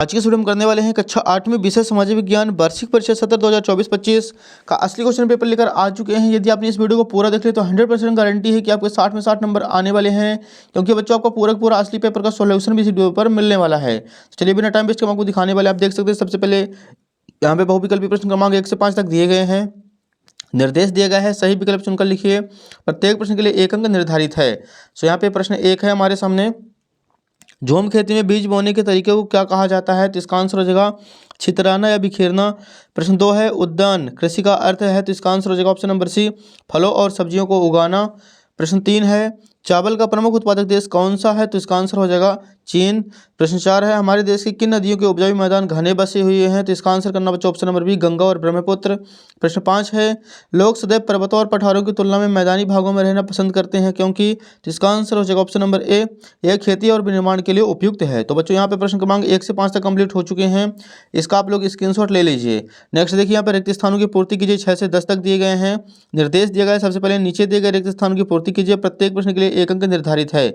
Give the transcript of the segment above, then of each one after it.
आज के वीडियो में करने वाले हैं कक्षा 8 में विषय सामाजिक विज्ञान वार्षिक परीक्षा सत्र 2024-25 का असली क्वेश्चन पेपर लेकर आ चुके हैं। यदि आपने इस वीडियो को पूरा देख लिया तो 100% गारंटी है कि आपके 60 में 60 नंबर आने वाले हैं, क्योंकि बच्चों आपका पूरा असली पेपर का सॉल्यूशन भी इस वीडियो पर मिलने वाला है। चलिए बिना टाइम वेस्ट के हम आपको दिखाने वाले, आप देख सकते हैं सबसे पहले यहाँ पे बहुविकल्पी प्रश्न क्रमांक 1 से 5 तक दिए गए हैं। निर्देश दिया गया है, सही विकल्प चुनकर लिखिए। प्रत्येक प्रश्न के लिए 1 अंक निर्धारित है। सो यहाँ पे प्रश्न 1 है हमारे सामने, झूम खेती में बीज बोने के तरीके को क्या कहा जाता है? तो इसका आंसर हो जाएगा छितराना या बिखेरना। प्रश्न 2 है, उद्यान कृषि का अर्थ है? तो इसका आंसर हो जाएगा ऑप्शन नंबर सी, फलों और सब्जियों को उगाना। प्रश्न 3 है, चावल का प्रमुख उत्पादक देश कौन सा है? तो इसका आंसर हो जाएगा चीन। प्रश्न 4 है, हमारे देश की किन नदियों के उपजाऊ मैदान घने बसे हुए हैं? तो इसका आंसर करना बच्चों ऑप्शन नंबर बी, गंगा और ब्रह्मपुत्र। प्रश्न 5 है, लोग सदैव पर्वतों और पठारों की तुलना में मैदानी भागों में रहना पसंद करते हैं क्योंकि? तो इसका आंसर हो जाएगा ऑप्शन नंबर ए, यह खेती और विनिर्माण के लिए उपयुक्त है। तो बच्चों यहाँ पे प्रश्न क्रमांक 1 से 5 तक कंप्लीट हो चुके हैं, इसका आप लोग स्क्रीनशॉट ले लीजिए। नेक्स्ट देखिए, यहाँ पर रिक्त स्थानों की पूर्ति कीजिए। 6 से 10 तक दिए गए हैं। निर्देश दिया गया है, सबसे पहले नीचे दिए गए रिक्त स्थानों की पूर्ति कीजिए। प्रत्येक प्रश्न के लिए 1 अंक निर्धारित है।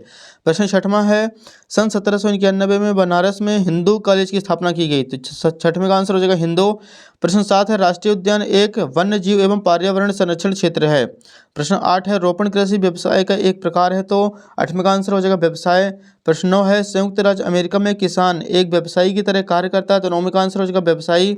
प्रश्न 6वां है, सन 1791 में बनारस में हिंदू कॉलेज की स्थापना की गई। तो 6वें का आंसर हो जाएगा हिंदू। प्रश्न 7 है, राष्ट्रीय उद्यान एक वन्य जीव एवं पर्यावरण संरक्षण क्षेत्र है। प्रश्न 8 है, रोपण कृषि व्यवसाय का एक प्रकार है। तो 8वें का आंसर हो जाएगा व्यवसाय। प्रश्न 9 है, संयुक्त राज्य अमेरिका में किसान एक व्यवसायी की तरह कार्य करता है। तो 9वें का आंसर हो जाएगा व्यवसायी।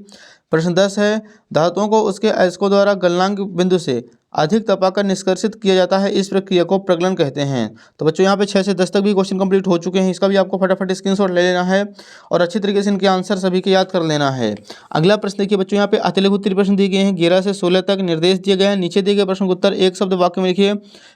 प्रश्न 10 है, धातुओं को उसके अयस्कों द्वारा गलनांक बिंदु से अधिक तपाकर निष्कर्षित किया जाता है, इस प्रक्रिया को प्रगलन कहते हैं। तो बच्चों यहाँ पे 6 से 10 तक भी क्वेश्चन कंप्लीट हो चुके हैं, इसका भी आपको फटाफट स्क्रीनशॉट ले लेना है और अच्छी तरीके से इनके आंसर सभी के याद कर लेना है। अगला प्रश्न देखिए बच्चों, यहाँ पे अतिलघु उत्तरीय प्रश्न दिए गए हैं 11 से 16 तक। निर्देश दिए गए हैं, नीचे दिए गए प्रश्न का उत्तर एक शब्द वाक्य में लिखिए।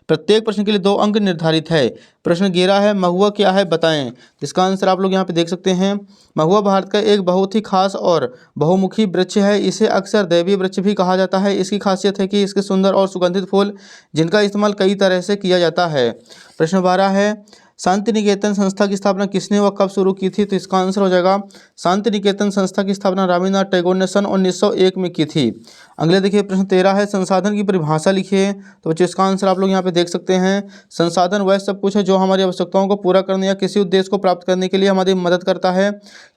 प्रत्येक प्रश्न के लिए 2 अंक निर्धारित है। प्रश्न 11 है, महुआ क्या है बताएं? इसका आंसर आप लोग यहाँ पे देख सकते हैं। महुआ भारत का एक बहुत ही खास और बहुमुखी वृक्ष है। इसे अक्सर दैवीय वृक्ष भी कहा जाता है। इसकी खासियत है कि इसके सुंदर और सुगंधित फूल, जिनका इस्तेमाल कई तरह से किया जाता है। प्रश्न 12 है, शांति निकेतन संस्था की स्थापना किसने व कब शुरू की थी? तो इसका आंसर हो जाएगा शांति निकेतन संस्था की स्थापना रविन्द्रनाथ टैगोर ने सन 1901 में की थी। अगले देखिए प्रश्न 13 है, संसाधन की परिभाषा लिखिए। तो बच्चों इसका आंसर आप लोग यहाँ पे देख सकते हैं। संसाधन वह सब कुछ है जो हमारी आवश्यकताओं को पूरा करने या किसी उद्देश्य को प्राप्त करने के लिए हमारी मदद करता है।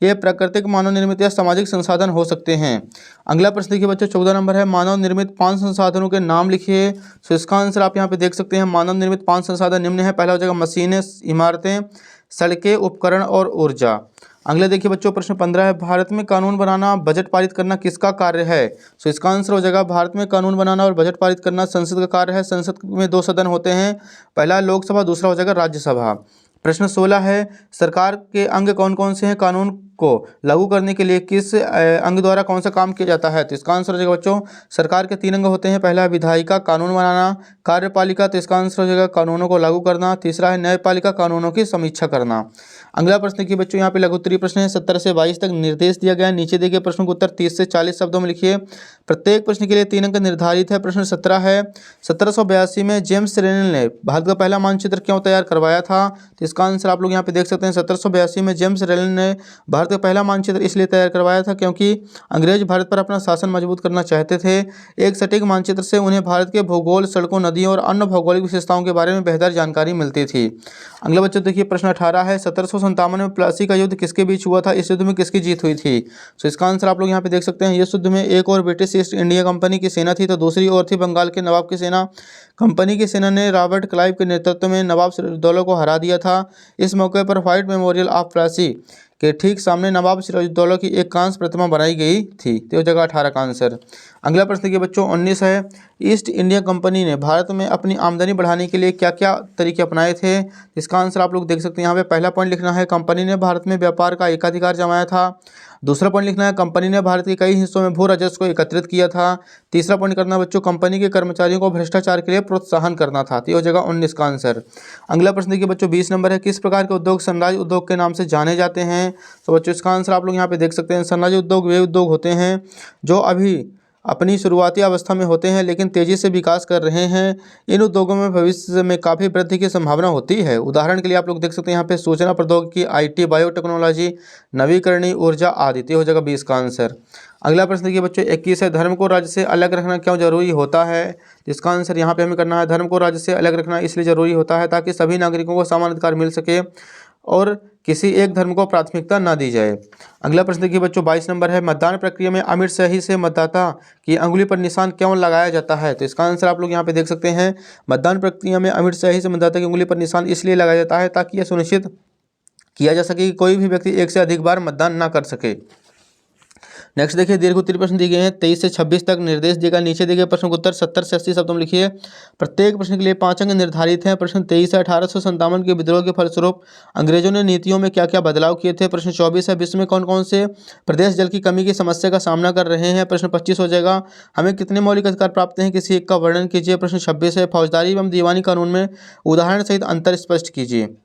ये प्राकृतिक, मानव निर्मित या सामाजिक संसाधन हो सकते हैं। अगला प्रश्न देखिए बच्चों 14 नंबर है, मानव निर्मित 5 संसाधनों के नाम लिखिए। तो इसका आंसर आप यहाँ पे देख सकते हैं। मानव निर्मित 5 संसाधन निम्न है। पहला हो जाएगा मशीनें, इमारतें, सड़कें, उपकरण और ऊर्जा। अगले देखिए बच्चों प्रश्न 15 है, भारत में कानून बनाना, बजट पारित करना किसका कार्य है? तो इसका आंसर हो जाएगा भारत में कानून बनाना और बजट पारित करना संसद का कार्य है। संसद में 2 सदन होते हैं, पहला लोकसभा, दूसरा हो जाएगा राज्यसभा। प्रश्न 16 है, सरकार के अंग कौन कौन से हैं? कानून को लागू करने के लिए किस अंग द्वारा कौन सा काम किया जाता है? तो इसका आंसर हो जाएगा बच्चों, सरकार के 3 अंग होते हैं। पहला विधायिका, कानून बनाना, कार्यपालिका, तो इसका आंसर हो जाएगा कानूनों को लागू करना। तीसरा है न्यायपालिका, कानूनों की समीक्षा करना। अगला प्रश्न देखिए बच्चों, यहाँ पे लघु उत्तरीय प्रश्न है 17 से 22 तक। निर्देश दिया गया है, नीचे दिए गए प्रश्नों का उत्तर 30 से 40 शब्दों में लिखिए। प्रत्येक प्रश्न के लिए 3 अंक निर्धारित है। प्रश्न 17 है, 1782 में जेम्स रेनल ने भारत का पहला मानचित्र क्यों तैयार करवाया था? तो इसका आंसर आप लोग यहाँ पे देख सकते हैं। 1782 में जेम्स रेनल ने भारत का पहला मानचित्र इसलिए तैयार करवाया था क्योंकि अंग्रेज भारत पर अपना शासन मजबूत करना चाहते थे। एक सटीक मानचित्र से उन्हें भारत के भूगोल, सड़कों, नदियों और अन्य भौगोलिक विशेषताओं के बारे में बेहतर जानकारी मिलती थी। अगला बच्चों देखिए प्रश्न 18 है, 1757 में प्लासी का युद्ध किसके बीच हुआ था? इस युद्ध में किसकी जीत हुई थी? तो इसका आंसर आप लोग यहाँ पे देख सकते हैं। इस युद्ध में एक और ब्रिटिश ईस्ट इंडिया कंपनी की सेना थी, तो दूसरी ओर थी बंगाल के नवाब की सेना। कंपनी की सेना ने रॉबर्ट क्लाइव के नेतृत्व में नवाब सिराजुद्दौला को हरा दिया था। इस मौके पर व्हाइट मेमोरियल ऑफ प्लासी के ठीक सामने नवाब सिराजुद्दौला की एक कांस्य प्रतिमा बनाई गई थी। तो जगह 18 का आंसर। अगला प्रश्न देखिए बच्चों 19 है, ईस्ट इंडिया कंपनी ने भारत में अपनी आमदनी बढ़ाने के लिए क्या क्या तरीके अपनाए थे? इसका आंसर आप लोग देख सकते हैं। यहाँ पे पहला पॉइंट लिखना है, कंपनी ने भारत में व्यापार का एकाधिकार जमाया था। दूसरा पॉइंट लिखना है, कंपनी ने भारत के कई हिस्सों में भू राजस्व को एकत्रित किया था। तीसरा पॉइंट करना बच्चों, कंपनी के कर्मचारियों को भ्रष्टाचार के लिए प्रोत्साहन करना था। तो ये हो जाएगा 19 का आंसर। अगला प्रश्न देखिए बच्चों 20 नंबर है, किस प्रकार के उद्योग सनराइज उद्योग के नाम से जाने जाते हैं? तो बच्चों इसका आंसर आप लोग यहाँ पे देख सकते हैं। सनराइज उद्योग वे उद्योग होते हैं जो अभी अपनी शुरुआती अवस्था में होते हैं लेकिन तेज़ी से विकास कर रहे हैं। इन उद्योगों में भविष्य में काफ़ी वृद्धि की संभावना होती है। उदाहरण के लिए आप लोग देख सकते हैं यहाँ पे सूचना प्रौद्योगिकी, IT, बायोटेक्नोलॉजी, नवीकरणीय ऊर्जा आदि। तो हो जाएगा 20 का आंसर। अगला प्रश्न देखिए बच्चों 21 है, धर्म को राज्य से अलग रखना क्यों जरूरी होता है? जिसका आंसर यहाँ पे हमें करना है, धर्म को राज्य से अलग रखना इसलिए जरूरी होता है ताकि सभी नागरिकों को समान अधिकार मिल सके और किसी एक धर्म को प्राथमिकता ना दी जाए। अगला प्रश्न देखिए बच्चों 22 नंबर है, मतदान प्रक्रिया में अमिट सही से मतदाता की अंगुली पर निशान क्यों लगाया जाता है? तो इसका आंसर आप लोग यहाँ पे देख सकते हैं। मतदान प्रक्रिया में अमिट सही से मतदाता की अंगुली पर निशान इसलिए लगाया जाता है ताकि यह सुनिश्चित किया जा सके कि कोई भी व्यक्ति एक से अधिक बार मतदान ना कर सके। नेक्स्ट देखिए दीर्घ उत्तरीय प्रश्न दिए गए हैं 23 से 26 तक निर्देश दिए गए नीचे दिए गए प्रश्न का उत्तर 70 से 80 शब्दों में लिखिए। प्रत्येक प्रश्न के लिए 5 अंक निर्धारित हैं। प्रश्न 23 है 1857 के विद्रोह के फलस्वरूप अंग्रेजों ने नीतियों में क्या क्या बदलाव किए थे। प्रश्न 24 है विश्व में कौन कौन से प्रदेश जल की कमी की समस्या का सामना कर रहे हैं। प्रश्न 25 हो जाएगा हमें कितने मौलिक अधिकार प्राप्त हैं, किसी एक का वर्णन कीजिए। प्रश्न 26 है फौजदारी एवं दीवानी कानून में उदाहरण सहित अंतर स्पष्ट कीजिए।